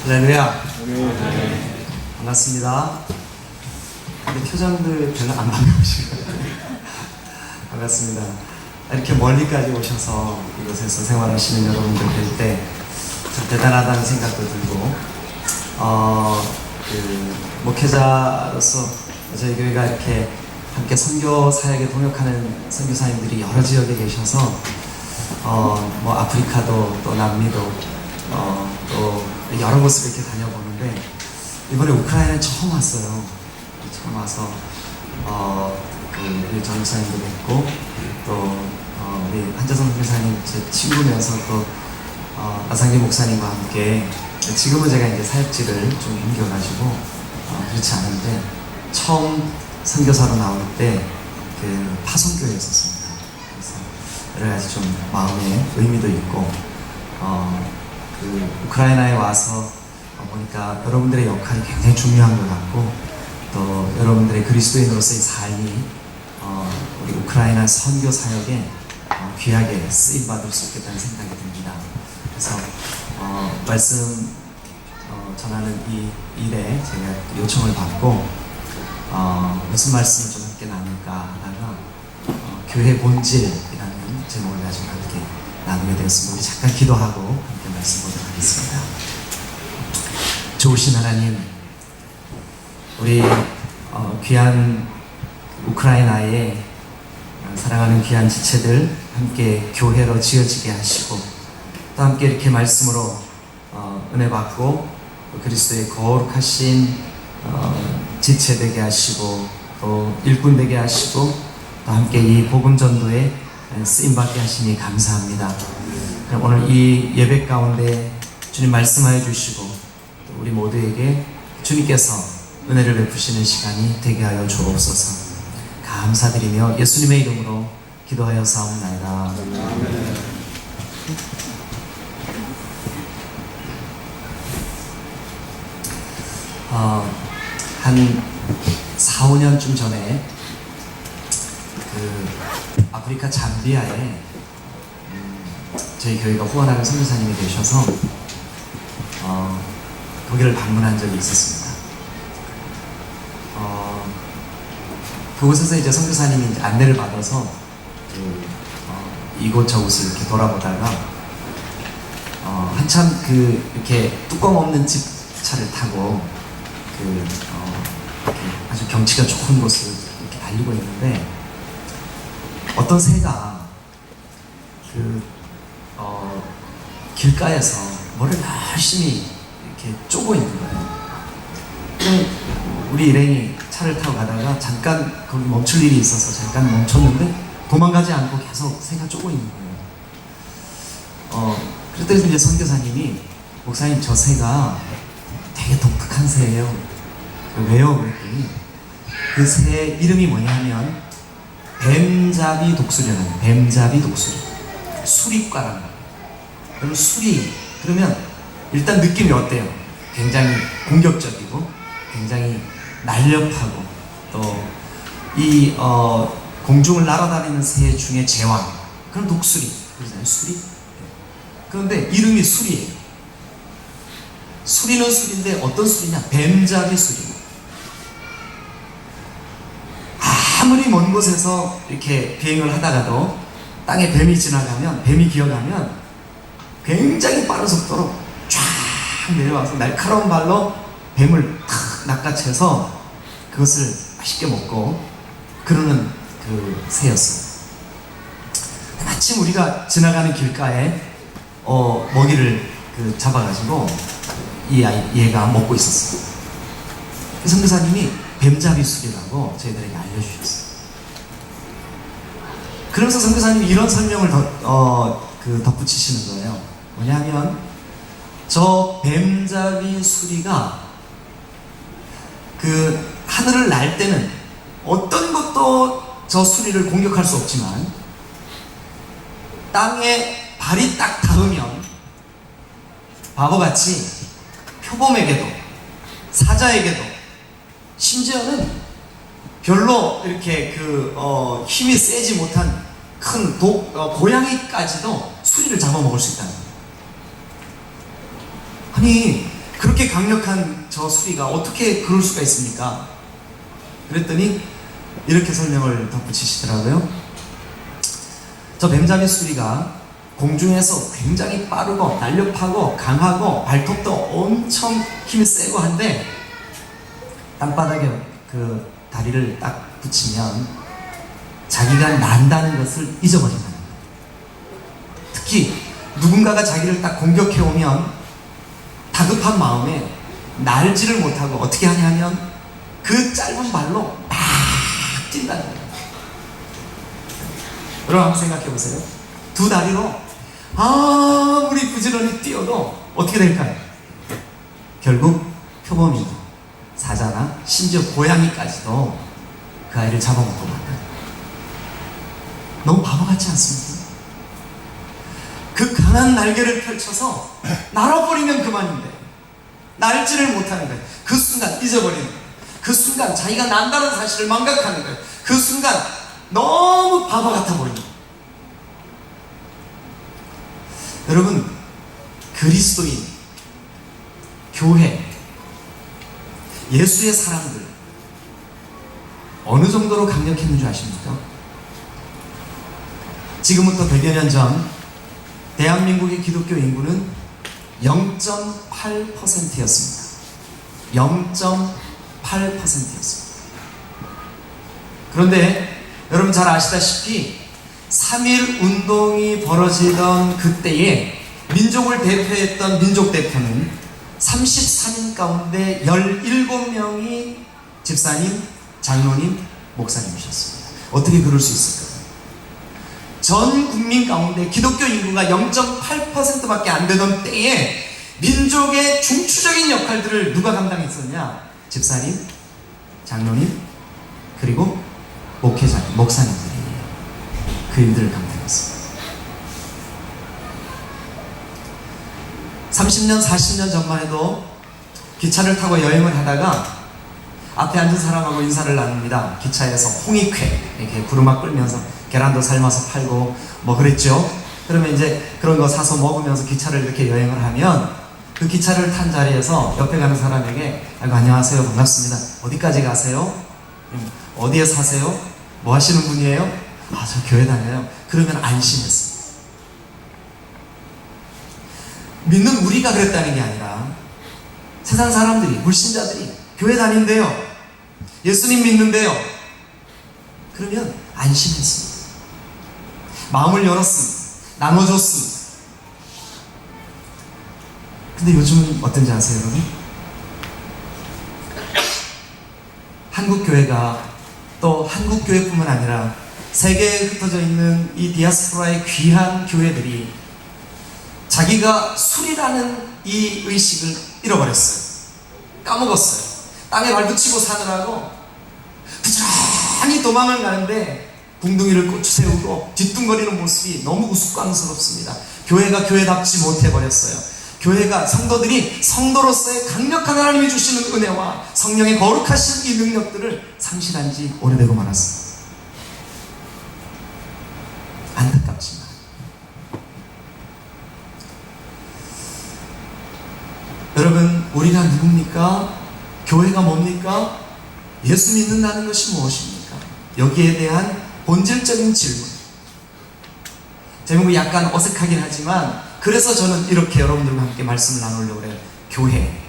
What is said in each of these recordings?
할렐루야. 반갑습니다. 근데 표정들 별로 안 반가우시고 반갑습니다. 이렇게 멀리까지 오셔서 이곳에서 생활하시는 여러분들 뵐 때 참 대단하다는 생각도 들고 목회자로서 저희 교회가 이렇게 함께 선교 사역에 동역하는 선교사님들이 여러 지역에 계셔서 아프리카도 또 남미도 또 여러 곳을 이렇게 다녀보는데 이번에 우크라이나에 처음 왔어요. 처음 와서 우리 전도사님도 뵙고 또 우리 한재성 선교사님 제 친구면서 또 나상기 목사님과 함께 지금은 제가 이제 사역지를 좀 옮겨가지고 그렇지 않은데 처음 선교사로 나올 때 그 파송교회에 있었습니다. 그래서 여러 가지 좀 마음의 의미도 있고 그 우크라이나에 와서 보니까 여러분들의 역할이 굉장히 중요한 것 같고 또 여러분들의 그리스도인으로서의 삶이 우리 우크라이나 선교 사역에 귀하게 쓰임받을 수 있겠다는 생각이 듭니다. 그래서 말씀 전하는 이 일에 제가 요청을 받고 무슨 말씀을 좀 함께 나눌까 하다가 교회 본질이라는 제목을 가지고 함께 나누게 되었습니다. 우리 잠깐 기도하고 함께 말씀 보도록 하겠습니다. 좋으신 하나님, 우리 귀한 우크라이나의 사랑하는 귀한 지체들 함께 교회로 지어지게 하시고 또 함께 이렇게 말씀으로 은혜 받고 그리스도의 거룩하신 지체 되게 하시고 또 일꾼 되게 하시고 또 함께 이 복음 전도에 쓰임 받게 하시니 감사합니다. 오늘 이 예배 가운데 주님 말씀하여 주시고 또 우리 모두에게 주님께서 은혜를 베푸시는 시간이 되게 하여 주옵소서. 감사드리며 예수님의 이름으로 기도하여 사옵나이다. 한 4, 5년쯤 전에 그 아프리카 잠비아에 저희 교회가 후원하는 선교사님이 계셔서 거기를 방문한 적이 있었습니다. 그곳에서 이제 선교사님이 이제 안내를 받아서 이곳저곳을 이렇게 돌아보다가 한참 이렇게 뚜껑 없는 집차를 타고 이렇게 아주 경치가 좋은 곳을 이렇게 달리고 있는데 어떤 새가 길가에서 뭐를 열심히 이렇게 쪼고 있는 거예요. 우리 일행이 차를 타고 가다가 잠깐 거기 멈출 일이 있어서 잠깐 멈췄는데 도망가지 않고 계속 새가 쪼고 있는 거예요. 그랬더니 이제 선교사님이 목사님 저 새가 되게 독특한 새예요. 왜요? 그랬더니 그 새 이름이 뭐냐면 뱀잡이 독수리라는 거예요. 뱀잡이 독수리. 수리과라는 거예요. 그럼 수리 그러면 일단 느낌이 어때요? 굉장히 공격적이고 굉장히 날렵하고 또 이 공중을 날아다니는 새 중에 제왕 그럼 독수리 그러잖아요. 수리. 그런데 이름이 수리예요. 수리는 수리인데 어떤 수리냐? 뱀잡이 수리. 아무리 먼 곳에서 이렇게 비행을 하다가도 땅에 뱀이 지나가면 뱀이 기어가면 굉장히 빠른 속도로 쫙 내려와서 날카로운 발로 뱀을 탁 낚아채서 그것을 맛있게 먹고 그러는 그 새였어요. 마침 우리가 지나가는 길가에 먹이를 잡아가지고 얘가 먹고 있었어요. 그 선교사님이 뱀잡이 술이라고 저희들에게 알려주셨어요. 그러면서 선교사님이 이런 설명을 덧붙이시는 거예요. 뭐냐면 저 뱀잡이 수리가 하늘을 날 때는 어떤 것도 저 수리를 공격할 수 없지만 땅에 발이 딱 닿으면 바보같이 표범에게도 사자에게도 심지어는 별로 이렇게 힘이 세지 못한 큰 고양이까지도 수리를 잡아먹을 수 있다는 거예요. 아니 그렇게 그렇게 강력한 저 수리가 어떻게 그럴 수가 있습니까? 그랬더니 이렇게 설명을 덧붙이시더라고요. 저 뱀잡이 수리가 공중에서 굉장히 빠르고 날렵하고 강하고 발톱도 엄청 힘이 세고 한데 땅바닥에 그 다리를 딱 붙이면 자기가 난다는 것을 잊어버린다는 거예요. 특히 누군가가 자기를 딱 공격해 오면 다급한 마음에 날지를 못하고 어떻게 하냐면 그 짧은 발로 막 뛴다는 거예요. 여러분 한번 생각해 보세요. 두 다리로 아무리 부지런히 뛰어도 어떻게 될까요? 결국 표범이고 사자나 심지어 고양이까지도 그 아이를 잡아먹고 만다. 너무 바보 같지 않습니까? 그 강한 날개를 펼쳐서 날아버리면 그만인데 날지를 못하는 거예요. 그 순간 잊어버리는 거예요. 그 순간 자기가 난다는 사실을 망각하는 거예요. 그 순간 너무 바보 같아 보입니다. 여러분, 그리스도인, 교회, 예수의 사람들 어느 정도로 강력했는 줄 아십니까? 지금부터 100여 년 전 대한민국의 기독교 인구는 0.8%였습니다. 0.8%였습니다. 그런데 여러분 잘 아시다시피 3.1 운동이 벌어지던 그때에 민족을 대표했던 민족 대표는 33인 가운데 17명이 집사님, 장로님, 목사님이셨습니다. 어떻게 그럴 수 있을까요? 전 국민 가운데 기독교 인구가 0.8%밖에 안 되던 때에 민족의 중추적인 역할들을 누가 감당했었냐? 집사님, 장로님, 그리고 목회자님, 목사님들이 그 일들을 감당했습니다. 30년, 40년 전만 해도 기차를 타고 여행을 하다가 앞에 앉은 사람하고 인사를 나눕니다. 기차에서 홍익회 이렇게 부르막 끌면서 계란도 삶아서 팔고 뭐 그랬죠. 그러면 이제 그런 거 사서 먹으면서 기차를 이렇게 여행을 하면 그 기차를 탄 자리에서 옆에 가는 사람에게 아이고 안녕하세요, 반갑습니다. 어디까지 가세요? 어디에 사세요? 뭐 하시는 분이에요? 아, 저 교회 다녀요. 그러면 안심했습니다. 믿는 우리가 그랬다는 게 아니라 세상 사람들이, 불신자들이 교회 다닌대요. 예수님 믿는데요. 그러면 안심했습니다. 마음을 열었습니다. 나눠줬습니다. 근데 요즘은 어떤지 아세요, 여러분? 한국교회가 또 한국교회뿐만 아니라 세계에 흩어져 있는 이 디아스포라의 귀한 교회들이 자기가 술이라는 이 의식을 잃어버렸어요. 까먹었어요. 땅에 발붙이고 사느라고 부지런히 도망을 가는데 붕둥이를 꽂혀 세우고 뒤뚱거리는 모습이 너무 우스꽝스럽습니다. 교회가 교회답지 못해버렸어요. 교회가, 성도들이 성도로서의 강력한 하나님이 주시는 은혜와 성령의 거룩하신 이 능력들을 상실한 지 오래되고 말았습니다. 안타깝지만 여러분, 우리가 누굽니까? 교회가 뭡니까? 예수 믿는다는 것이 무엇입니까? 여기에 대한 본질적인 질문. 제목이 약간 어색하긴 하지만 그래서 저는 이렇게 여러분들과 함께 말씀을 나누려고 해요. 교회.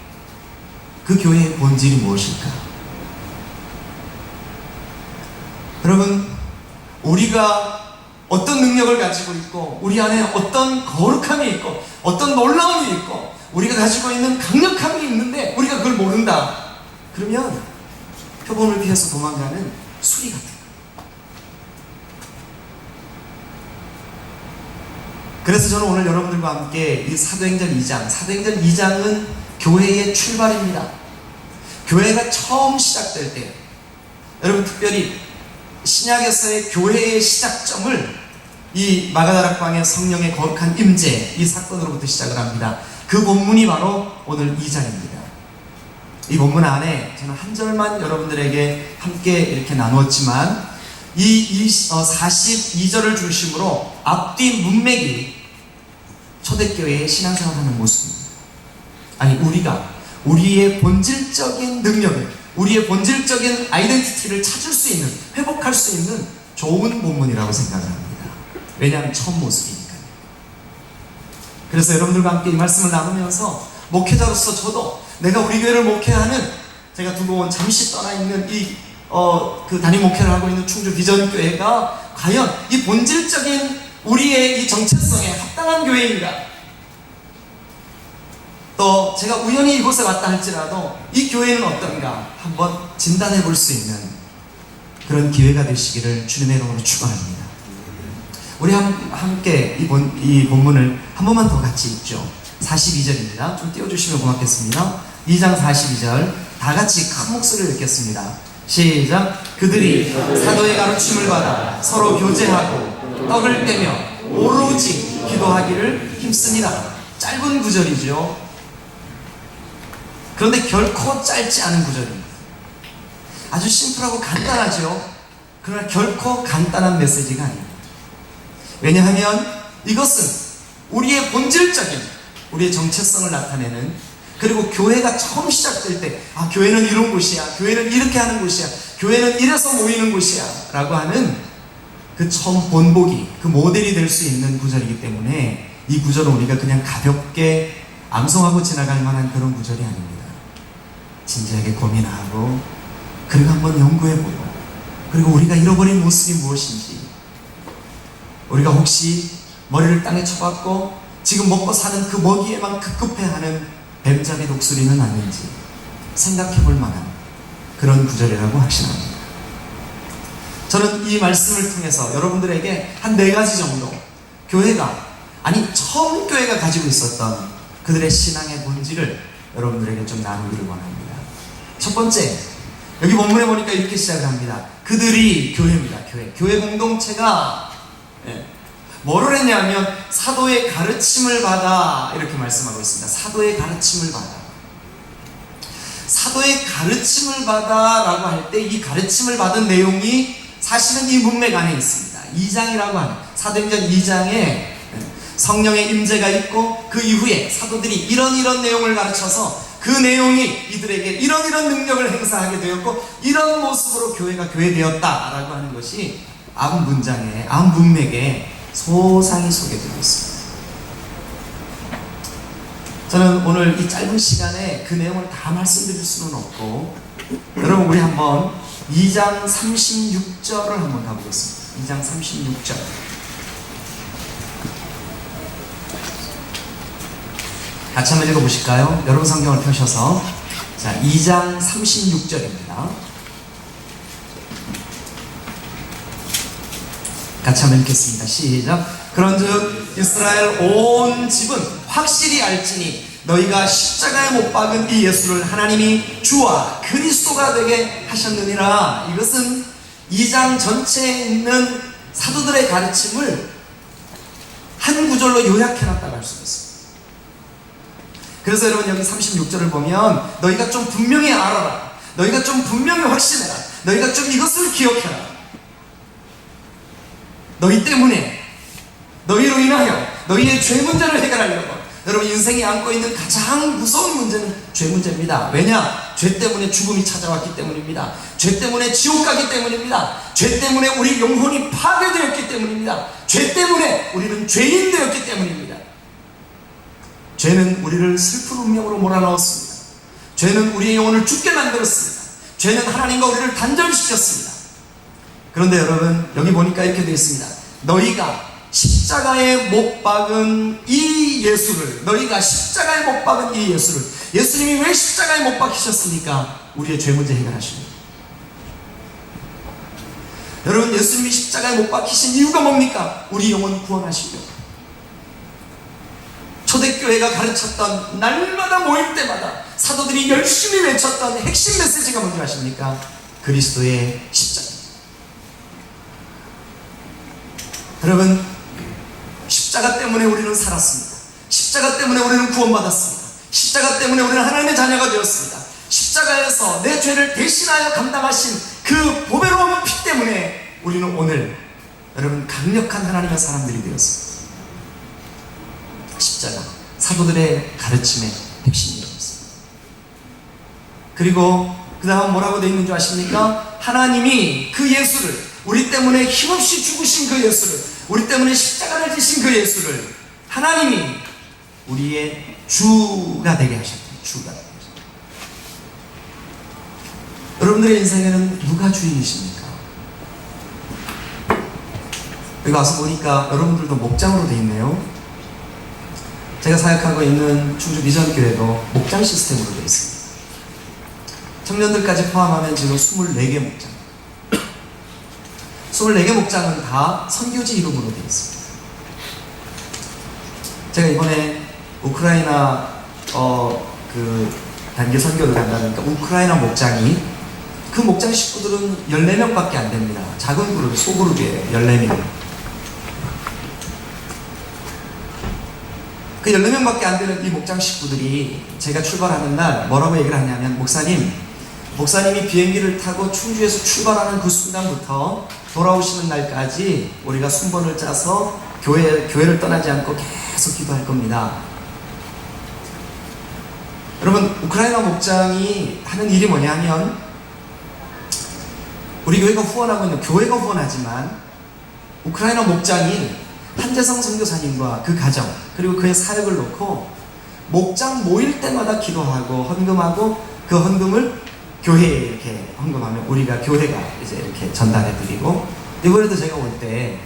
그 교회의 본질이 무엇일까? 여러분, 우리가 어떤 능력을 가지고 있고 우리 안에 어떤 거룩함이 있고 어떤 놀라움이 있고 우리가 가지고 있는 강력함이 있는데 우리가 그걸 모른다. 그러면 표본을 피해서 도망가는 수리 같은 거예요. 그래서 저는 오늘 여러분들과 함께 이 사도행전 2장, 사도행전 2장은 교회의 출발입니다. 교회가 처음 시작될 때, 여러분 특별히 신약에서의 교회의 시작점을 이 마가다락방의 성령의 거룩한 임재, 이 사건으로부터 시작을 합니다. 그 본문이 바로 오늘 2장입니다. 이 본문 안에 저는 한 절만 여러분들에게 함께 이렇게 나누었지만 이 42절을 중심으로 앞뒤 문맥이 초대교회의 신앙생활하는 모습입니다. 아니, 우리의 본질적인 능력을, 우리의 본질적인 아이덴티티를 찾을 수 있는, 회복할 수 있는 좋은 본문이라고 생각을 합니다. 왜냐하면 첫 모습이니까요. 그래서 여러분들과 함께 이 말씀을 나누면서 목회자로서 저도 내가 우리 교회를 목회하는, 제가 두고 온 잠시 떠나 있는 그 담임 목회를 하고 있는 충주 비전교회가 과연 이 본질적인 우리의 이 정체성에 합당한 교회인가? 또 제가 우연히 이곳에 왔다 할지라도 이 교회는 어떤가 한번 진단해 볼 수 있는 그런 기회가 되시기를 주님의 이름으로 축원합니다. 우리 함께 이 본문을 한 번만 더 같이 읽죠. 42절입니다. 좀 띄워주시면 고맙겠습니다. 2장 42절 다 같이 큰 목소리를 읽겠습니다. 시작. 그들이 사도의 가르침을 받아 서로 교제하고 떡을 떼며 오로지 기도하기를 힘쓰니라. 짧은 구절이죠. 그런데 결코 짧지 않은 구절입니다. 아주 심플하고 간단하죠. 그러나 결코 간단한 메시지가 아닙니다. 왜냐하면 이것은 우리의 본질적인, 우리의 정체성을 나타내는, 그리고 교회가 처음 시작될 때 교회는 이런 곳이야, 교회는 이렇게 하는 곳이야, 교회는 이래서 모이는 곳이야 라고 하는 그 처음 본보기, 그 모델이 될 수 있는 구절이기 때문에 이 구절은 우리가 그냥 가볍게 암송하고 지나갈 만한 그런 구절이 아닙니다. 진지하게 고민하고, 그리고 한번 연구해보고, 그리고 우리가 잃어버린 모습이 무엇인지, 우리가 혹시 머리를 땅에 쳐박고 지금 먹고 사는 그 먹이에만 급급해하는 뱀잡이 독수리는 아닌지 생각해볼 만한 그런 구절이라고 확신합니다. 저는 이 말씀을 통해서 여러분들에게 한 4가지 정도, 교회가, 아니 처음 교회가 가지고 있었던 그들의 신앙의 본질을 여러분들에게 좀 나누기를 원합니다. 첫 번째, 여기 본문에 보니까 이렇게 시작을 합니다. 그들이 교회입니다. 교회 공동체가 뭐를 했냐면 사도의 가르침을 받아, 이렇게 말씀하고 있습니다. 사도의 가르침을 받아. 사도의 가르침을 받아 라고 할 때 이 가르침을 받은 내용이 사실은 이 문맥 안에 있습니다. 2장이라고 하는, 사도행전 2장에 성령의 임재가 있고 그 이후에 사도들이 이런 내용을 가르쳐서 그 내용이 이들에게 이런 능력을 행사하게 되었고 이런 모습으로 교회가 교회되었다라고 하는 것이 앞 문장에, 앞 문맥에 소상히 소개되고 있습니다. 저는 오늘 이 짧은 시간에 그 내용을 다 말씀드릴 수는 없고, 여러분 우리 한번 2장 36절을 한번 가보겠습니다. 2장 36절. 같이 한번 읽어보실까요? 여러분 성경을 펴셔서. 자, 2장 36절입니다. 같이 한번 읽겠습니다. 시작. 그런즉 이스라엘 온 집은 확실히 알지니 너희가 십자가에 못 박은 이 예수를 하나님이 주와 그리스도가 되게 하셨느니라. 이것은 2장 전체에 있는 사도들의 가르침을 한 구절로 요약해놨다고 할 수 있습니다. 그래서 여러분 여기 36절을 보면 너희가 좀 분명히 알아라, 너희가 좀 분명히 확신해라, 너희가 좀 이것을 기억해라. 너희 때문에, 너희로 인하여 너희의 죄 문제를 해결하려고, 여러분 인생이 안고 있는 가장 무서운 문제는 죄 문제입니다. 왜냐? 죄 때문에 죽음이 찾아왔기 때문입니다. 죄 때문에 지옥 가기 때문입니다. 죄 때문에 우리 영혼이 파괴되었기 때문입니다. 죄 때문에 우리는 죄인 되었기 때문입니다. 죄는 우리를 슬픈 운명으로 몰아넣었습니다. 죄는 우리의 영혼을 죽게 만들었습니다. 죄는 하나님과 우리를 단절시켰습니다. 그런데 여러분 여기 보니까 이렇게 되어 있습니다. 너희가 십자가에 못 박은 이 예수를, 너희가 십자가에 못 박은 이 예수를, 예수님이 왜 십자가에 못 박히셨습니까? 우리의 죄 문제 해결하십니다. 여러분 예수님이 십자가에 못 박히신 이유가 뭡니까? 우리 영혼 구원하시려고. 초대교회가 가르쳤던, 날마다 모일 때마다 사도들이 열심히 외쳤던 핵심 메시지가 뭔지 아십니까? 그리스도의 십자가. 여러분 십자가 때문에 우리는 살았습니다. 십자가 때문에 우리는 구원받았습니다. 십자가 때문에 우리는 하나님의 자녀가 되었습니다. 십자가에서 내 죄를 대신하여 감당하신 그 보배로운 피 때문에 우리는 오늘 여러분 강력한 하나님의 사람들이 되었습니다. 십자가, 사도들의 가르침의 핵심이었습니다. 그리고 그 다음 뭐라고 되어 있는 줄 아십니까? 하나님이 그 예수를, 우리 때문에 힘없이 죽으신 그 예수를, 우리 때문에 십자가를 지신 그 예수를 하나님이 우리의 주가 되게 하셨대요. 주가. 여러분들의 인생에는 누가 주인이십니까? 여기 와서 보니까 여러분들도 목장으로 되어 있네요. 제가 사역하고 있는 충주 비전교회도 목장 시스템으로 되어 있습니다. 청년들까지 포함하면 지금 24개 목장. 24개 목장은 다 선교지 이름으로 되어 있습니다. 제가 이번에 우크라이나 단기 선교를 간다니까 우크라이나 목장이, 그 목장 식구들은 14명밖에 안 됩니다. 작은 그룹, 소그룹이에요. 14명. 그 14명밖에 안 되는 이 목장 식구들이 제가 출발하는 날 뭐라고 얘기를 하냐면, 목사님이 비행기를 타고 충주에서 출발하는 그 순간부터 돌아오시는 날까지 우리가 순번을 짜서 교회를 떠나지 않고 계속 기도할 겁니다. 여러분, 우크라이나 목장이 하는 일이 뭐냐면, 우리 교회가 후원하고 있는, 교회가 후원하지만 우크라이나 목장이 한재성 선교사님과 그 가정, 그리고 그의 사역을 놓고 목장 모일 때마다 기도하고 헌금하고, 그 헌금을 교회에 이렇게 헌금하면 우리가, 교회가 이제 이렇게 전달해드리고, 이번에도 제가 올 때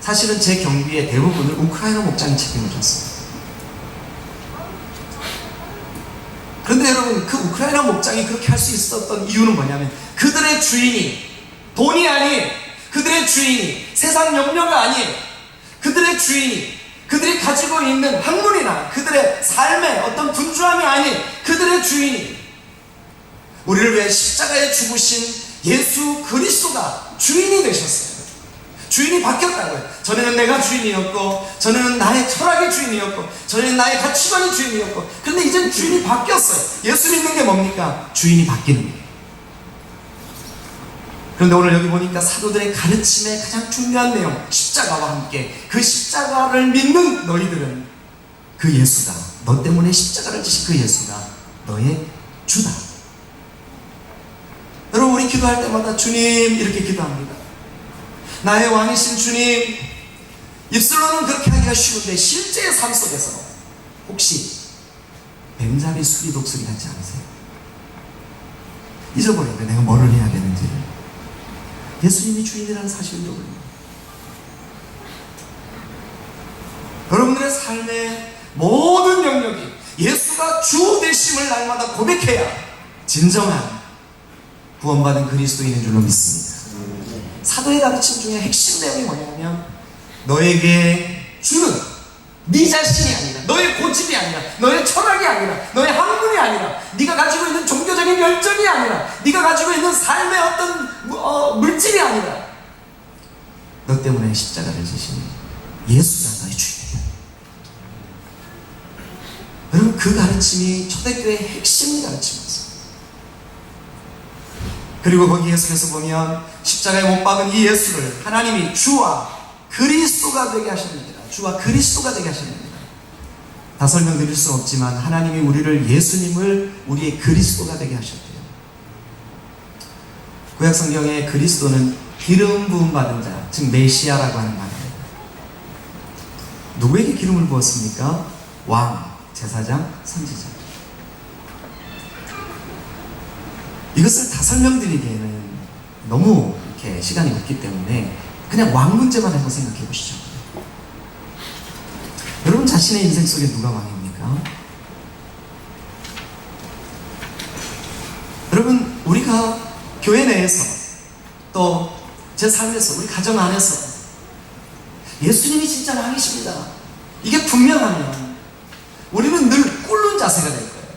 사실은 제 경비의 대부분을 우크라이나 목장이 책임을 졌어요. 그런데 여러분, 그 우크라이나 목장이 그렇게 할 수 있었던 이유는 뭐냐면, 그들의 주인이 돈이 아닌, 그들의 주인이 세상 염려가 아닌, 그들의 주인이 그들이 가지고 있는 학문이나 그들의 삶의 어떤 분주함이 아닌, 그들의 주인이 우리를 위해 십자가에 죽으신 예수 그리스도가 주인이 되셨어요. 주인이 바뀌었다고요. 전에는 내가 주인이었고, 전에는 나의 철학이 주인이었고, 전에는 나의 가치관이 주인이었고, 그런데 이젠 주인이 바뀌었어요. 예수 믿는 게 뭡니까? 주인이 바뀌는 거예요. 그런데 오늘 여기 보니까 사도들의 가르침의 가장 중요한 내용, 십자가와 함께 그 십자가를 믿는 너희들은 그 예수가, 너 때문에 십자가를 지신 그 예수가 너의 주다. 여러분, 우리 기도할 때마다 주님 이렇게 기도합니다. 나의 왕이신 주님. 입술로는 그렇게 하기가 쉬운데 실제의 삶 속에서 혹시 뱀잡이 수리 독수리 같지 않으세요? 잊어버렸는데 내가 뭐를 해야 되는지를. 예수님이 주인이라는 사실을 잊어버립니다. 여러분들의 삶의 모든 영역이 예수가 주 되심을 날마다 고백해야 진정한 구원받은 그리스도인인 줄로 믿습니다. 사도의 가르침 중에 핵심 내용이 뭐냐면, 너에게 주는 네 자신이 아니라, 너의 고집이 아니라, 너의 철학이 아니라, 너의 학문이 아니라, 네가 가지고 있는 종교적인 열정이 아니라, 네가 가지고 있는 삶의 어떤 물질이 아니라, 너 때문에 십자가를 지신 예수가 너의 주인이다. 여러분, 그 가르침이 초대교회의 핵심 가르침이었어요. 그리고 거기 예수께서 보면 십자가에 못 박은 이 예수를 하나님이 주와 그리스도가 되게 하셨습니다. 주와 그리스도가 되게 하셨습니다. 다 설명드릴 수는 없지만 하나님이 우리를, 예수님을 우리의 그리스도가 되게 하셨대요. 구약 성경의 그리스도는 기름 부음 받은 자, 즉 메시아라고 하는 말이에요. 누구에게 기름을 부었습니까? 왕, 제사장, 선지자. 이것을 다 설명드리기에는 너무 이렇게 시간이 없기 때문에 그냥 왕 문제만 한번 생각해 보시죠. 여러분 자신의 인생 속에 누가 왕입니까? 여러분, 우리가 교회 내에서 또 제 삶에서, 우리 가정 안에서 예수님이 진짜 왕이십니다, 이게 분명하면 우리는 늘 꿇는 자세가 될 거예요.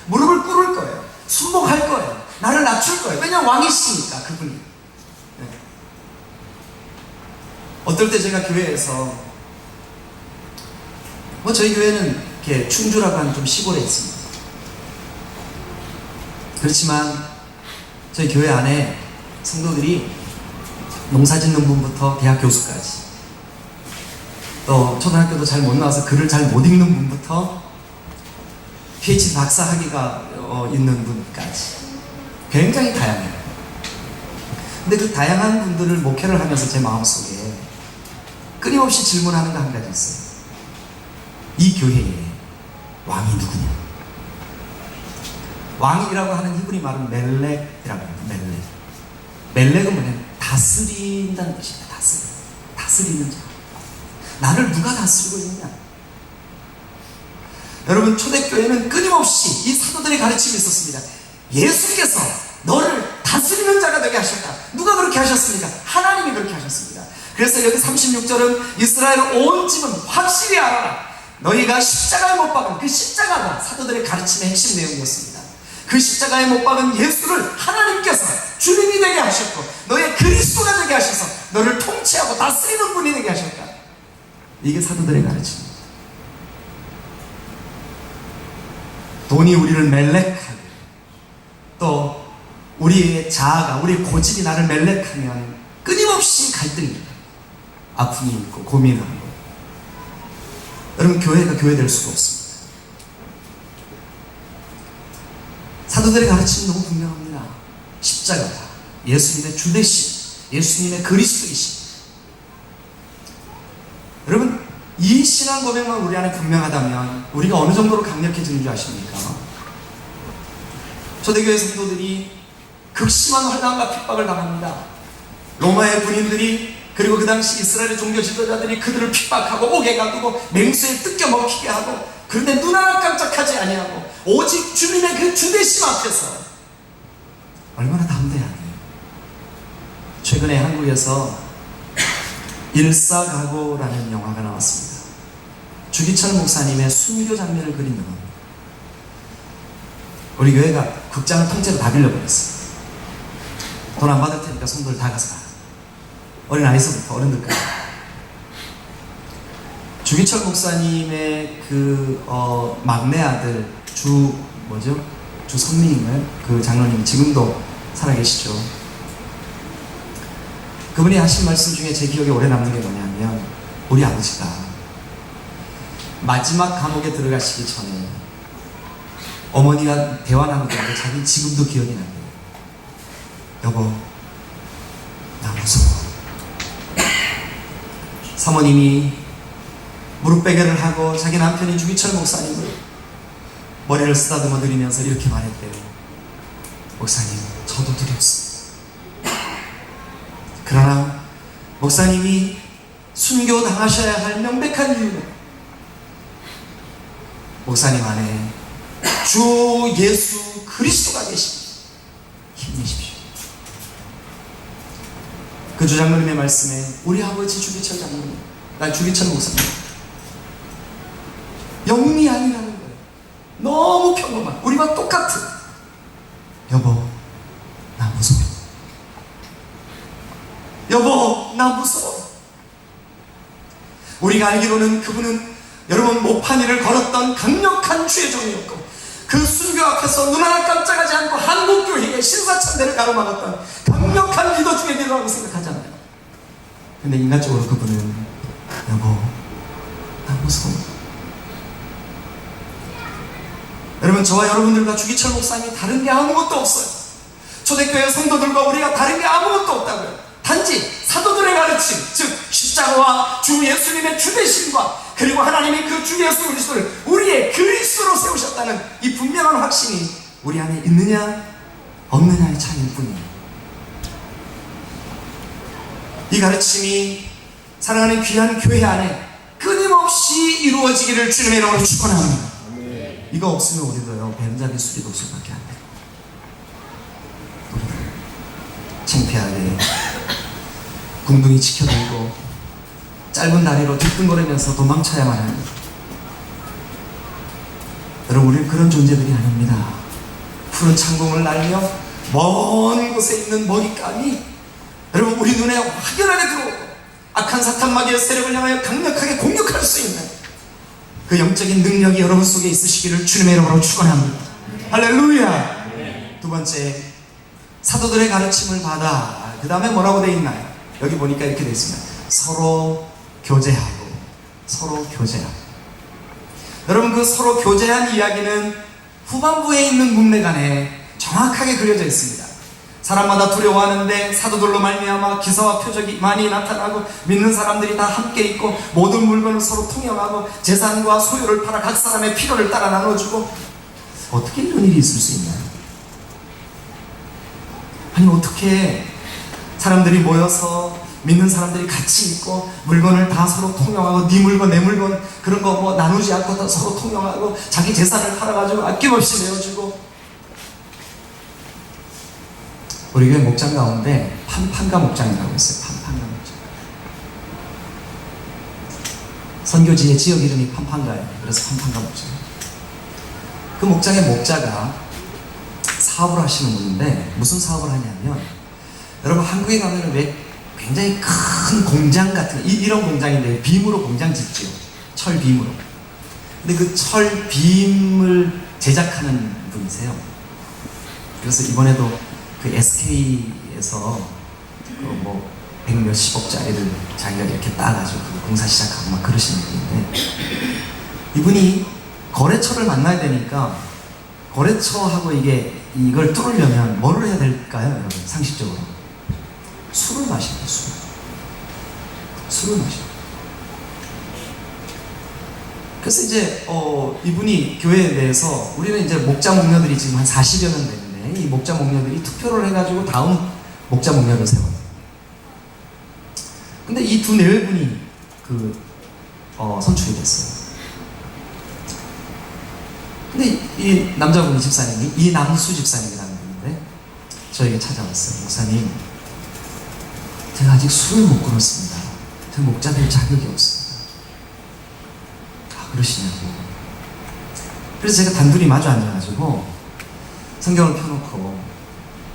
무릎을 꿇을 거예요. 순복할 거예요. 나를 낮출 거예요. 왜냐하면 왕이시니까, 그분이. 네. 어떨 때 제가 교회에서, 저희 교회는 이렇게 충주라고 하는 좀 시골에 있습니다. 그렇지만 저희 교회 안에 성도들이 농사 짓는 분부터 대학 교수까지, 또 초등학교도 잘 못 나와서 글을 잘 못 읽는 분부터 PhD 박사 학위가 있는 분까지, 굉장히 다양해요. 근데 그 다양한 분들을 목회를 하면서 제 마음속에 끊임없이 질문하는 거 한 가지 있어요. 이 교회에 왕이 누구냐? 왕이라고 하는 히브리 말은 멜렉이라고 합니다. 멜렉은 뭐냐면 다스린다는 뜻입니다. 다스리는 자. 나를 누가 다스리고 있느냐? 여러분, 초대교회는 끊임없이 이 사도들의 가르침이 있었습니다. 예수께서 너를 다스리는 자가 되게 하셨다. 누가 그렇게 하셨습니까? 하나님이 그렇게 하셨습니다. 그래서 여기 36절은 이스라엘 온 집은 확실히 알아라. 너희가 십자가에 못 박은 그 십자가가 사도들의 가르침의 핵심 내용이었습니다. 그 십자가에 못 박은 예수를 하나님께서 주님이 되게 하셨고 너의 그리스도가 되게 하셔서 너를 통치하고 다스리는 분이 되게 하셨다. 이게 사도들의 가르침입니다. 돈이 우리를 멜렉하고 또 우리의 자아가, 우리의 고집이 나를 멜렉하면 끊임없이 갈등이, 아픔이 있고 고민하고. 여러분, 교회가 교회 될 수가 없습니다. 사도들의 가르침이 너무 분명합니다. 십자가다, 예수님의 주되심, 예수님의 그리스도이심. 여러분, 이 신앙 고백만 우리 안에 분명하다면 우리가 어느 정도로 강력해지는 줄 아십니까? 초대교회 성도들이 극심한 환난과 핍박을 당합니다. 로마의 군인들이, 그리고 그 당시 이스라엘의 종교 지도자들이 그들을 핍박하고 옥에 가두고 맹수에 뜯겨 먹히게 하고, 그런데 눈 하나 깜짝하지 아니하고 오직 주님의 그 주대심 앞에서 얼마나 담대해야 돼요. 최근에 한국에서 일사각오라는 영화가 나왔습니다. 주기철 목사님의 순교 장면을 그린 영화입니다. 우리 교회가 극장을 통째로 다 빌려버렸어요. 돈 안 받을 테니까 성도들 다 가서 가. 어린 아이서부터 어른들까지. 주기철 목사님의 그 막내 아들 주선민인가요? 그 장로님 지금도 살아계시죠. 그분이 하신 말씀 중에 제 기억에 오래 남는 게 뭐냐면, 우리 아버지가 마지막 감옥에 들어가시기 전에 어머니가 대화 나누는데 자기 지금도 기억이 납니다. 여보, 나 무서워. 사모님이 무릎베개를 하고 자기 남편인 주기철 목사님을 머리를 쓰다듬어 드리면서 이렇게 말했대요. 목사님, 저도 두렵습니다. 그러나 목사님이 순교 당하셔야 할 명백한 이유는 목사님 안에 주 예수 그리스도가 계십니다. 힘내십시오. 그 주장로님의 말씀에 우리 아버지 주기철 장로님, 주기철 목사님 영미 아니라는 거예요. 너무 평범한, 우리와 똑같은. 여보, 나 무서워. 여보, 나 무서워. 우리가 알기로는 그분은 여러분 모판 위를 걸었던 강력한 주의 종이었고, 그 순교 앞에서 눈 하나 깜짝하지 않고 한국교회의 신사참배를 가로막았던 강력한 리더 중의 리더라고 생각하잖아요. 근데 인간적으로 그분은 여보, 나 무서워. 여러분, 저와 여러분들과 주기철 목사님이 다른 게 아무것도 없어요. 초대교회 성도들과 우리가 다른 게 아무것도 없다고요. 단지 사도들의 가르침, 즉 십자가와 주 예수님의 주되심과 그리고 하나님이 그 주 예수 그리스도를 우리의 그리스도로 세우셨다는 이 분명한 확신이 우리 안에 있느냐 없느냐의 차이일 뿐이에요. 이 가르침이 사랑하는 귀한 교회 안에 끊임없이 이루어지기를 주님의 이름으로 축원합니다. 이거 없으면 우리도요, 뱀잡이 수리도수밖에 안 돼요. 우리도 창피하게 궁둥이 치켜들고 짧은 다리로 뒤뚱거리면서 도망쳐야만 합니다. 여러분, 우리는 그런 존재들이 아닙니다. 푸른 창공을 날며 먼 곳에 있는 먹잇감이 여러분 우리 눈에 확연하게 들어오고 악한 사탄 마귀의 세력을 향하여 강력하게 공격할 수 있는 그 영적인 능력이 여러분 속에 있으시기를 주님의 이름으로 축원합니다. 할렐루야. 두 번째, 사도들의 가르침을 받아 그 다음에 뭐라고 되어 있나요? 여기 보니까 이렇게 되어 있습니다. 서로 교제하고, 서로 교제하고. 여러분, 그 서로 교제한 이야기는 후반부에 있는 문맥 안에 정확하게 그려져 있습니다. 사람마다 두려워하는데 사도들로 말미암아 기사와 표적이 많이 나타나고 믿는 사람들이 다 함께 있고 모든 물건을 서로 통용하고 재산과 소유를 팔아 각 사람의 필요를 따라 나눠주고. 어떻게 이런 일이 있을 수 있나요? 아니 어떻게 사람들이 모여서 믿는 사람들이 같이 있고 물건을 다 서로 통용하고 네 물건 내 물건 그런 거 뭐 나누지 않고 다 서로 통용하고 자기 재산을 팔아가지고 아낌없이 내어주고. 우리 교회 목장 가운데 판판가 목장이라고 있어요. 판판가 목장. 선교지의 지역 이름이 판판가예요. 그래서 판판가 목장. 그 목장의 목자가 사업을 하시는 분인데 무슨 사업을 하냐면, 여러분 한국에 가면 왜 굉장히 큰 공장 같은 이런 공장인데 빔으로 공장 짓죠. 철빔으로. 근데 그 철빔을 제작하는 분이세요. 그래서 이번에도 그 SK에서 뭐 100몇십억짜리를 자기가 이렇게 따가지고 공사 시작하고 막 그러시는 분인데, 이분이 거래처를 만나야 되니까 거래처하고 이걸 뚫으려면 뭐를 해야 될까요, 여러분? 상식적으로 술을 마셔야 돼요. 술을 마셔요. 그래서 이제 이분이 교회에 대해서, 우리는 이제 목자 목녀들이 지금 한 40여 명 되는데 이 목자 목녀들이 투표를 해가지고 다음 목자 목녀를 세워요. 근데 이 두 내외분이 선출이 됐어요. 근데 이 남자분이 집사님이 이남수 집사님이라는 분인데 저에게 찾아왔어요. 목사님, 제가 아직 술을 못 끊었습니다. 제가 목자 될 자격이 없습니다. 그러시냐고. 그래서 제가 단둘이 마주 앉아가지고 성경을 펴놓고,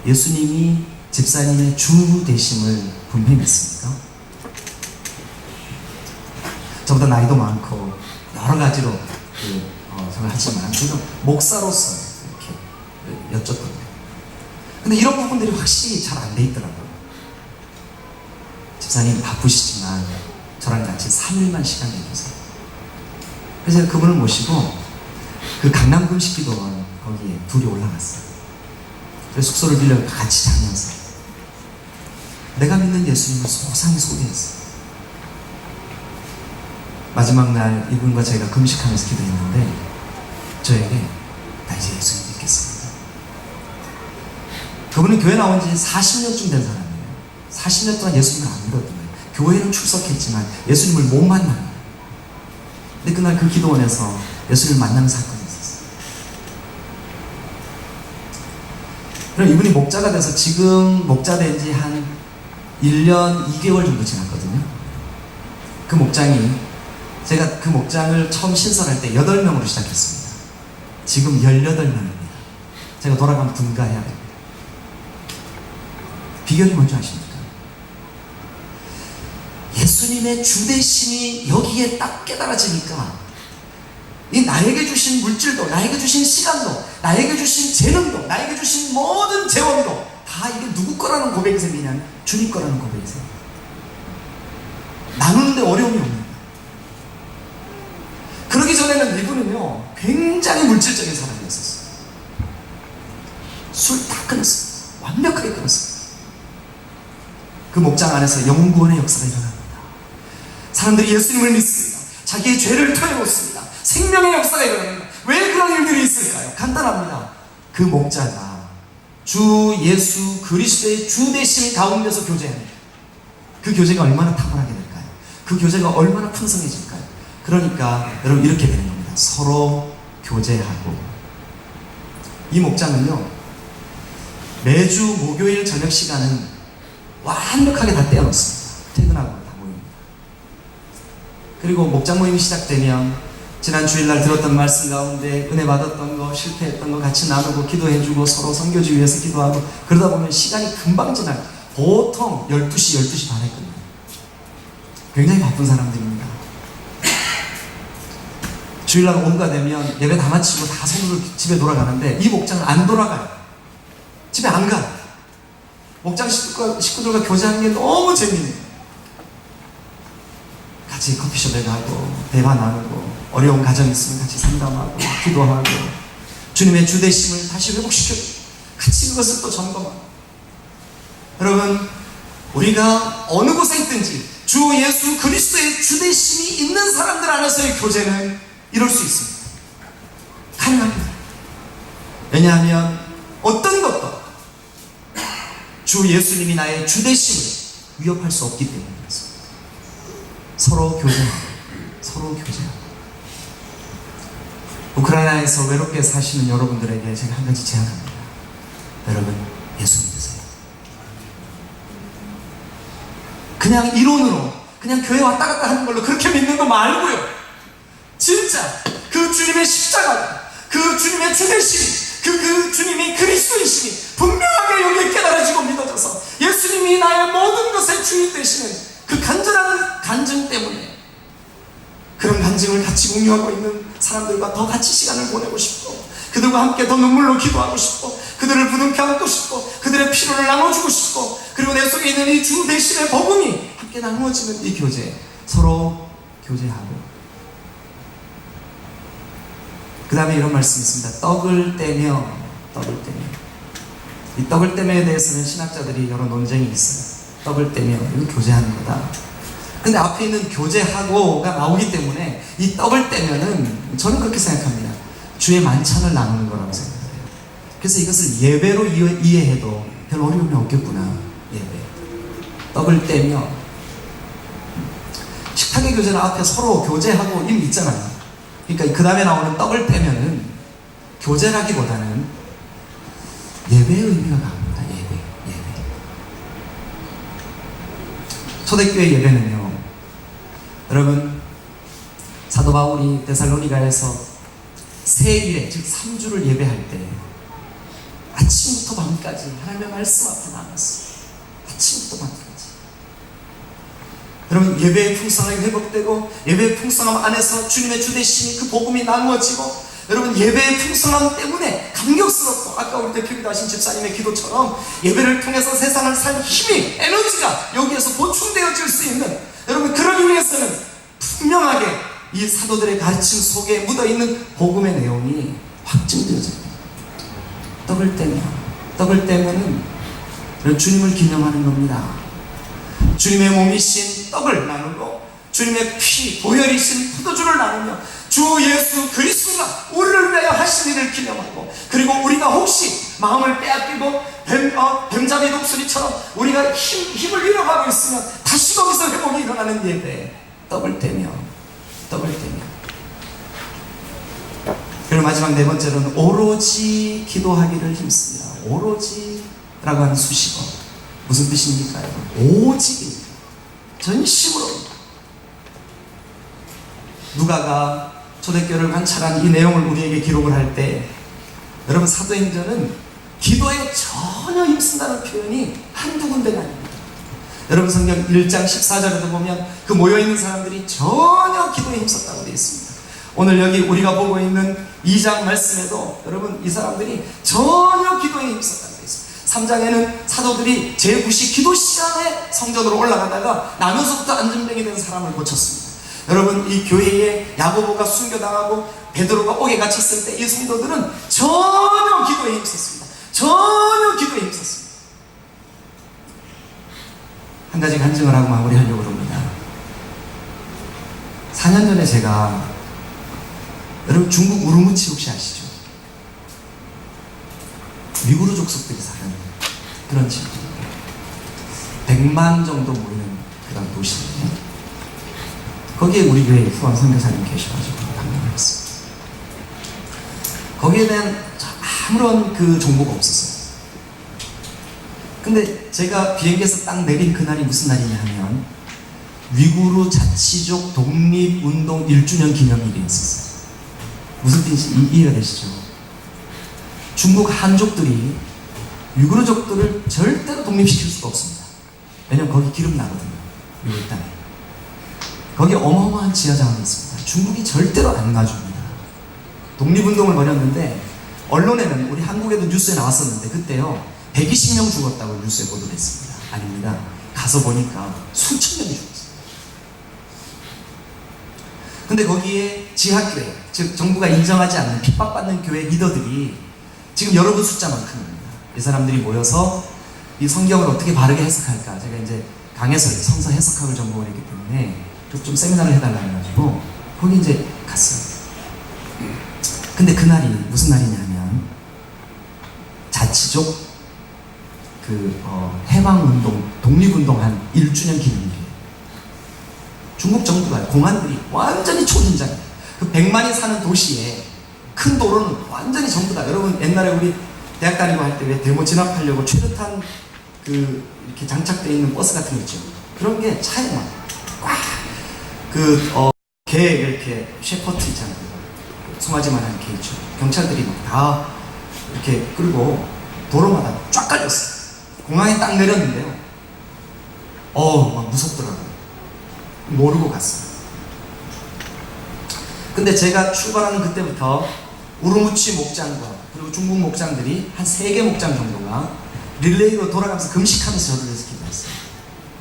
예수님이 집사님의 주 되심을 분명히 믿습니까? 저보다 나이도 많고 여러 가지로 생각을 하지만 저는 목사로서 이렇게 여쭙거든요. 근데 이런 부분들이 확실히 잘 안 돼 있더라고요. 집사님 바쁘시지만 저랑 같이 3일만 시간 내주세요. 그래서 제가 그분을 모시고 그 강남 금식기도원 거기에 둘이 올라갔어요. 그래서 숙소를 빌려 같이 자면서 내가 믿는 예수님을 소상히 소개했어요. 마지막 날 이분과 저희가 금식하면서 기도했는데 저에게 나 이제 예수님 믿겠습니다. 그분은 교회 나온 지 40년쯤 된 사람이에요. 40년 동안 예수님을 안 믿었던 거예요. 교회는 출석했지만 예수님을 못 만나는 거예요. 근데 그날 그 기도원에서 예수님을 만나는 사건이 있었어요. 그럼 이분이 목자가 돼서 지금 목자 된 지 한 1년 2개월 정도 지났거든요. 그 목장이, 제가 그 목장을 처음 신설할 때 8명으로 시작했습니다. 지금 18명입니다. 제가 돌아가면 분가해야 됩니다. 비결이 뭔지 아십니까? 예수님의 주되심이 여기에 딱 깨달아지니까 이 나에게 주신 물질도, 나에게 주신 시간도, 나에게 주신 재능도, 나에게 주신 모든 재원도 다 이게 누구 거라는 고백이 생기냐면 주님 거라는 고백이 생겨요. 나누는데 어려움이 없는 거예요. 그러기 전에는 이분은요 굉장히 물질적인 사람이었었어요. 술 다 끊었어요. 완벽하게 끊었어요. 그 목장 안에서 영구원의 역사가 일어납니다. 사람들이 예수님을 믿습니다. 자기의 죄를 토해놓습니다. 생명의 역사가 일어납니다. 왜 그런 일들이 있을까요? 간단합니다. 그 목자가 주 예수 그리스도의 주 되심 가운데서 교제합니다. 그 교제가 얼마나 탁월하게 될까요? 그 교제가 얼마나 풍성해질까요? 그러니까 여러분 이렇게 되는 겁니다. 서로 교제하고. 이 목장은요 매주 목요일 저녁 시간은 완벽하게 다 떼어놓습니다. 퇴근하고 다 모입니다. 그리고 목장 모임이 시작되면 지난 주일날 들었던 말씀 가운데 은혜 받았던 거, 실패했던 거 같이 나누고 기도해주고 서로 선교지 위해서 기도하고, 그러다 보면 시간이 금방 지나요. 보통 12시, 12시 반에 끝나요. 굉장히 바쁜 사람들입니다. 주일날 오후가 되면 예배 다 마치고 다 성도들 집에 돌아가는데 이 목장은 안 돌아가요. 집에 안 가요. 목장 식구들과 교제하는 게 너무 재미있네요. 같이 커피숍에 가고 대화 나누고 어려운 가정 있으면 같이 상담하고 기도하고 주님의 주되심을 다시 회복시켜주고 같이 그것을 또 점검하고. 여러분, 우리가 어느 곳에 있든지 주 예수 그리스도의 주되심이 있는 사람들 안에서의 교제는 이룰 수 있습니다. 가능합니다. 왜냐하면 어떤 것도 주 예수님이 나의 주되심을 위협할 수 없기 때문입니다. 서로 교제하고 우크라이나에서 외롭게 사시는 여러분들에게 제가 한 가지 제안합니다. 여러분, 예수 믿으세요. 그냥 이론으로, 그냥 교회 왔다 갔다 하는 걸로 그렇게 믿는 거 말고요. 진짜 그 주님의 십자가, 그 주님의 주되심이, 그 주님이 그리스도이심이 분명하게 여기에 깨달아지고 믿어져서 예수님이 나의 모든 것의 주인 되시는 그 간절한 간증 때문에, 그런 간증을 같이 공유하고 있는 사람들과 더 같이 시간을 보내고 싶고, 그들과 함께 더 눈물로 기도하고 싶고, 그들을 부둥켜 안고 싶고, 그들의 피로를 나눠주고 싶고, 그리고 내 속에 있는 이 주 대신의 복음이 함께 나누어지는 이 교제, 서로 교제하고. 그 다음에 이런 말씀이 있습니다. 떡을 떼며. 이 떡을 떼며에 대해서는 신학자들이 여러 논쟁이 있어요. 떡을 떼며, 이거 교제하는 거다. 근데 앞에 있는 교제하고가 나오기 때문에 이 떡을 떼면은 저는 그렇게 생각합니다. 주의 만찬을 나누는 거라고 생각해요. 그래서 이것을 예배로 이해해도 별 어려움이 없겠구나. 예배. 떡을 떼며. 식탁의 교제는 앞에 서로 교제하고 이미 있잖아요. 그러니까 그 다음에 나오는 떡을 떼면은 교제라기보다는 예배의 의미가 강합니다. 예배. 초대교회 예배는요, 여러분, 사도 바울이 데살로니가에서 새1회, 즉 3주를 예배할 때 아침부터 밤까지 하나님의 말씀 앞에 나갔어요. 아침부터 밤까지. 여러분, 예배의 풍성함이 회복되고, 예배의 풍성함 안에서 주님의 주되심이, 그 복음이 나누어지고, 여러분, 예배의 풍성함 때문에 감격스럽고, 아까 우리 대표기도 하신 집사님의 기도처럼 예배를 통해서 세상을 살 힘이, 에너지가 여기에서 보충되어질 수 있는, 여러분, 그러기 위해서는 분명하게 이 사도들의 가르침 속에 묻어있는 복음의 내용이 확증되어져야 됩니다. 떡을 떼면은 주님을 기념하는 겁니다. 주님의 몸이신 떡을 나누고, 주님의 피, 보혈이신 포도주를 나누며, 주 예수 그리스도가 우리를 위하여 하신 일을 기념하고, 그리고 우리가 혹시 마음을 빼앗기고 뱀잡이 독수리처럼 우리가 힘을 잃어가고 있으면 다시 거기서 회복이 일어나는 예배. 떡을 떼며. 그리고 마지막 네 번째로는 오로지 기도하기를 힘씁니다. 오로지라고 하는 수식어, 무슨 뜻입니까? 오직입니다. 전심으로. 누가가 초대교회를 관찰한 이 내용을 우리에게 기록을 할 때, 여러분, 사도행전은 기도에 전혀 힘쓴다는 표현이 한두 군데가 아닙니다. 여러분, 성경 1장 14절에도 보면 그 모여있는 사람들이 전혀 기도에 힘썼다고 되어 있습니다. 오늘 여기 우리가 보고 있는 2장 말씀에도 여러분, 이 사람들이 전혀 기도에 힘썼다고 되어 있습니다. 3장에는 사도들이 제9시 기도 시간에 성전으로 올라가다가 나면서부터 안전병이 된 사람을 고쳤습니다. 여러분, 이 교회에 야고보가 순교당하고 베드로가 옥에 갇혔을 때 이 성도들은 전혀 기도에 힘썼습니다. 한 가지 간증을 하고 마무리하려고 합니다. 4년 전에 제가, 여러분, 중국 우르무치 혹시 아시죠? 위구르 족속들이 사는 그런 지역, 100만 정도 모이는 그런 도시인데, 거기에 우리 교회 후원 선교사님 계셔가지고 방문을 했습니다. 거기에 대한 아무런 그 정보가 없었어요. 근데 제가 비행기에서 딱 내린 그날이 무슨 날이냐 하면 위구르 자치족 독립운동 1주년 기념일이 있었어요. 무슨 뜻인지 이해가 되시죠? 중국 한족들이 위구르족들을 절대로 독립시킬 수가 없습니다. 왜냐면 거기 기름 나거든요. 미국 땅에. 거기 어마어마한 지하자원이 있습니다. 중국이 절대로 안 놔줍니다. 독립운동을 벌였는데, 언론에는, 우리 한국에도 뉴스에 나왔었는데, 그때요 120명 죽었다고 뉴스에 보도를 했습니다. 아닙니다. 가서 보니까 수천 명이 죽었어요. 근데 거기에 지하교회, 즉 정부가 인정하지 않는 핍박받는 교회 리더들이 지금 여러분 숫자만큼입니다. 이 사람들이 모여서 이 성경을 어떻게 바르게 해석할까? 제가 이제 강해설, 성서 해석학을 전공을 했기 때문에 좀 세미나를 해달라 해가지고 거기 이제 갔어요. 근데 그날이 무슨 날이냐면 자치족 해방운동, 독립운동 한 1주년 기념일이에요. 중국 정부가 공안들이 완전히 초긴장이에요. 그 100만이 사는 도시에 큰 도로는 완전히 전부 다, 여러분 옛날에 우리 대학 다니고 할 때 왜 데모 진압하려고 최루탄 이렇게 장착되어 있는 버스 같은 거 있죠. 그런 게 차에 막 개 이렇게 셰퍼트 있잖아요. 송아지만한 개 있죠. 경찰들이 막 다 이렇게 끌고 도로마다 쫙 깔렸어요. 공항에 딱 내렸는데요. 막 무섭더라고요. 모르고 갔어요. 근데 제가 출발하는 그때부터 우르무치 목장과 그리고 중국 목장들이 한 3개 목장 정도가 릴레이로 돌아가면서 금식하면서 저를 위해서 기도했어요.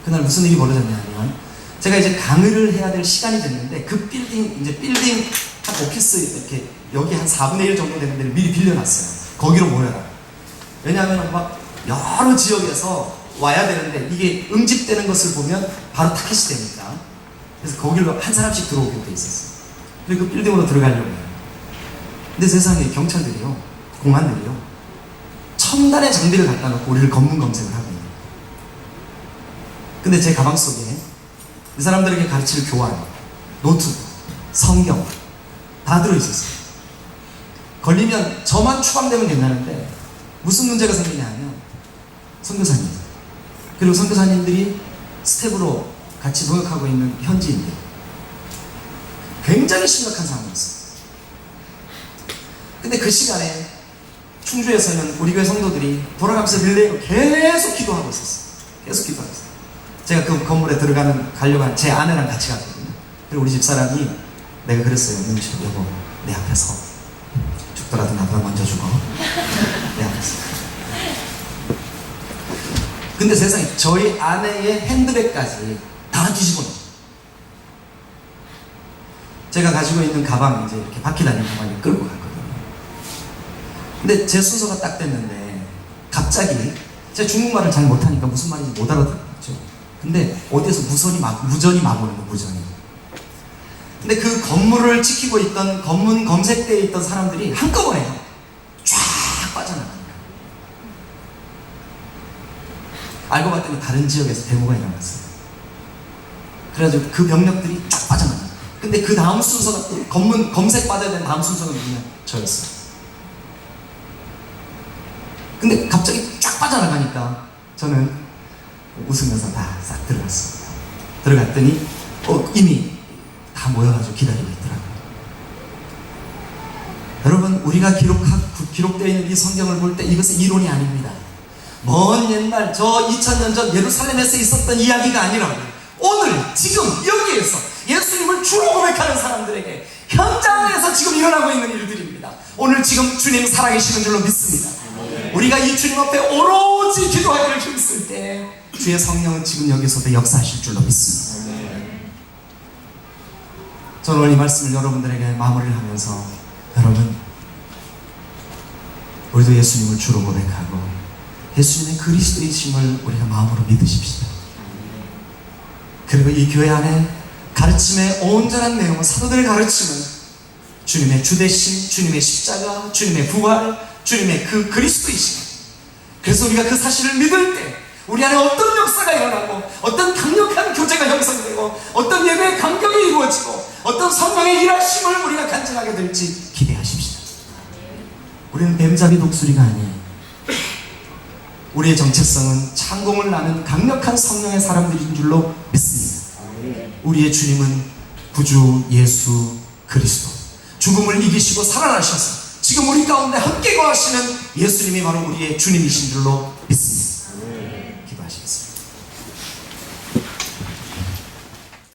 그날 무슨 일이 벌어졌냐면 제가 이제 강의를 해야 될 시간이 됐는데 그 빌딩 한 오피스 이렇게 여기 한 4분의 1 정도 되는 데를 미리 빌려놨어요. 거기로 모여라. 왜냐하면 막 여러 지역에서 와야 되는데 이게 응집되는 것을 보면 바로 타켓이 되니까. 그래서 거기로 한 사람씩 들어오게 돼 있었어요. 그리고 그 빌딩으로 들어가려고 해요. 근데 세상에 경찰들이요, 공안들이요, 첨단의 장비를 갖다 놓고 우리를 검문 검색을 하고 있는 거예요. 근데 제 가방 속에 이 사람들에게 가르칠 교환, 노트, 성경 다 들어있었어요. 걸리면 저만 추방되면 괜찮은데 무슨 문제가 생기냐 하면 선교사님, 그리고 선교사님들이 스텝으로 같이 동역하고 있는 현지인들, 굉장히 심각한 상황이었어요. 근데 그 시간에 충주에서는 우리 교회 성도들이 돌아가면서 릴레이로 계속 기도하고 있었어요. 계속 기도하고 있어요. 제가 그 건물에 가려고 한 제 아내랑 같이 갔거든요. 그리고 우리 집사람이, 내가 그랬어요. 민주 여보, 내 앞에서 죽더라도 나보다 먼저 죽어. 내 앞에서. 근데 세상에 저희 아내의 핸드백까지 다 뒤집어 놓죠. 제가 가지고 있는 가방, 이제 이렇게 바퀴 달린 가방을 끌고 갔거든요. 근데 제 순서가 딱 됐는데 갑자기, 제가 중국말을 잘 못하니까 무슨 말인지 못 알아듣죠. 근데 어디에서 무전이 막 오는 거예요, 무전이. 근데 그 건물을 지키고 있던, 검문 검색대에 있던 사람들이 한꺼번에 쫙 빠져나가는 거예요. 알고 봤더니 다른 지역에서 데모가 일어났어요. 그래가지고 그 병력들이 쫙 빠져나가요. 근데 그 다음 순서가, 검문 검색 받아야 되는 다음 순서가 누구냐? 저였어요. 근데 갑자기 쫙 빠져나가니까 저는 웃으면서 다 싹 들어갔습니다. 들어갔더니 이미 다 모여가지고 기다리고 있더라고요. 여러분, 우리가 기록되어 있는 이 성경을 볼 때 이것은 이론이 아닙니다. 먼 옛날 저 2000년 전 예루살렘에서 있었던 이야기가 아니라 오늘 지금 여기에서 예수님을 주로 고백하는 사람들에게 현장에서 지금 일어나고 있는 일들입니다. 오늘 지금 주님 살아계시는 줄로 믿습니다. 우리가 이 주님 앞에 오로지 기도하기를 힘쓸 때 주의 성령은 지금 여기서도 역사하실 줄로 믿습니다. 저는 오늘 이 말씀을 여러분들에게 마무리를 하면서, 여러분, 우리도 예수님을 주로 고백하고 예수님의 그리스도이심을 우리가 마음으로 믿으십시다. 그리고 이 교회 안에 가르침의 온전한 내용은, 사도들의 가르침은 주님의 주되심, 주님의 십자가, 주님의 부활, 주님의 그 그리스도이심. 그래서 우리가 그 사실을 믿을 때 우리 안에 어떤 역사가 일어나고, 어떤 강력한 교제가 형성되고, 어떤 예배의 감격이 이루어지고, 어떤 성령의 일하심을 우리가 간증하게 될지 기대하십시다. 우리는 뱀잡이 독수리가 아니에요. 우리의 정체성은 창공을 나는 강력한 성령의 사람들인 줄로 믿습니다. 우리의 주님은 구주 예수 그리스도, 죽음을 이기시고 살아나셔서 지금 우리 가운데 함께 거하시는 예수님이 바로 우리의 주님이신 줄로 믿습니다.